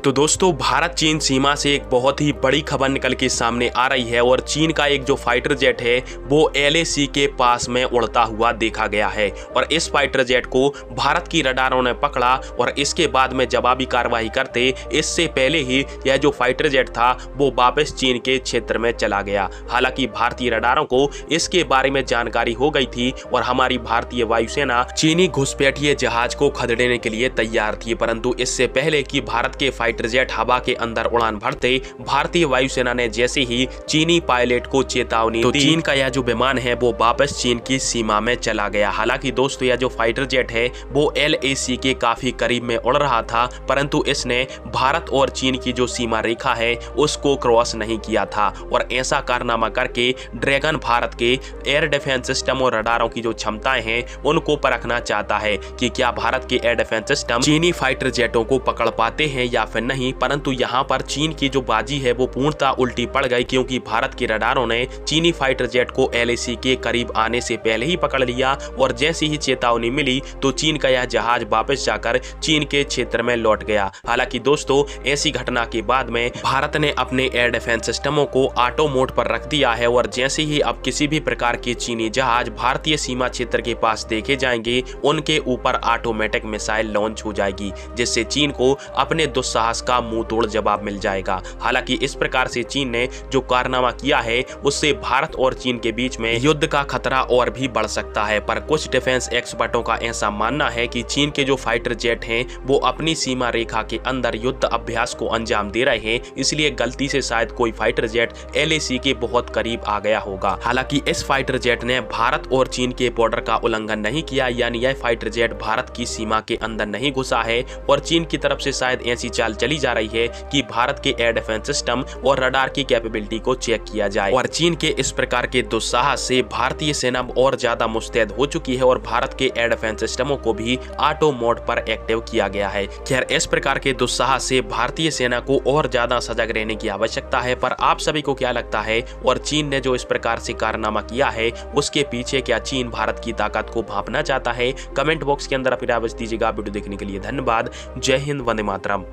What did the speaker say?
तो दोस्तों भारत चीन सीमा से एक बहुत ही बड़ी खबर निकल के सामने आ रही है और चीन का एक जो फाइटर जेट है वो LAC के पास में उड़ता हुआ देखा गया है और इस फाइटर जेट को भारत की रडारों ने पकड़ा और इसके बाद में जवाबी कार्रवाई करते इससे पहले ही यह जो फाइटर जेट था वो वापस चीन के क्षेत्र में चला गया। हालांकि भारतीय रडारों को इसके बारे में जानकारी हो गई थी और हमारी भारतीय वायुसेना चीनी घुसपैठिए जहाज को खदेड़ने के लिए तैयार थी, परंतु इससे पहले कि भारत के फाइटर जेट हवा के अंदर उड़ान भरते भारतीय वायुसेना ने जैसे ही चीनी पायलट को चेतावनी दी, चीन का यह जो विमान है वो वापस चीन की सीमा में चला गया। हालांकि दोस्तों यह जो फाइटर जेट है वो LAC के काफी करीब में उड़ रहा था, परंतु इसने भारत और चीन की जो सीमा रेखा है उसको क्रॉस नहीं किया था और ऐसा कारनामा करके ड्रैगन भारत के एयर डिफेंस सिस्टम और रडारों की जो क्षमताएं हैं उनको परखना चाहता है कि क्या भारत के एयर डिफेंस सिस्टम चीनी फाइटर जेटों को पकड़ पाते हैं या फिर नहीं। परंतु यहाँ पर चीन की जो बाजी है वो पूर्णतः उल्टी पड़ गई, क्योंकि भारत के रडारों ने चीनी फाइटर जेट को LAC के करीब आने से पहले ही पकड़ लिया और जैसे ही चेतावनी मिली तो चीन का यह जहाज वापस जाकर चीन के क्षेत्र में लौट गया। हालांकि दोस्तों ऐसी घटना के बाद में भारत ने अपने एयर डिफेंस सिस्टमों को ऑटो मोड पर रख दिया है और जैसे ही अब किसी भी प्रकार के चीनी जहाज भारतीय सीमा क्षेत्र के पास देखे जाएंगे उनके ऊपर ऑटोमेटिक मिसाइल लॉन्च हो जाएगी, जिससे चीन को अपने दुस्साहस का मुंह तोड़ जवाब मिल जाएगा। हालांकि इस प्रकार से चीन ने जो कारनामा किया है उससे भारत और चीन के बीच में युद्ध का खतरा और भी बढ़ सकता है, पर कुछ डिफेंस एक्सपर्टों का ऐसा मानना है कि चीन के जो फाइटर जेट हैं वो अपनी सीमा रेखा के अंदर युद्ध अभ्यास को अंजाम दे रहे हैं, इसलिए गलती से शायद कोई फाइटर जेट LAC के बहुत करीब आ गया होगा। हालांकि इस फाइटर जेट ने भारत और चीन के बॉर्डर का उल्लंघन नहीं किया, यानी यह फाइटर जेट भारत की सीमा के अंदर नहीं घुसा है और चीन की तरफ से शायद ऐसी चाल चली जा रही है कि भारत के एयर डिफेंस सिस्टम और रडार की कैपेबिलिटी को चेक किया जाए और चीन के इस प्रकार के दुस्साहस से भारतीय सेना और ज्यादा मुस्तैद हो चुकी है और भारत के एयर डिफेंस सिस्टमों को भी ऑटो मोड पर एक्टिव किया गया है। खैर इस प्रकार के दुस्साहस से भारतीय सेना को और ज्यादा सजग रहने की आवश्यकता है, पर आप सभी को क्या लगता है और चीन ने जो इस प्रकार से कारनामा किया है उसके पीछे क्या चीन भारत की ताकत को भांपना चाहता है? कमेंट बॉक्स के अंदर अपनी राय दीजिएगा। वीडियो देखने के लिए धन्यवाद। जय हिंद, वंदे मातरम।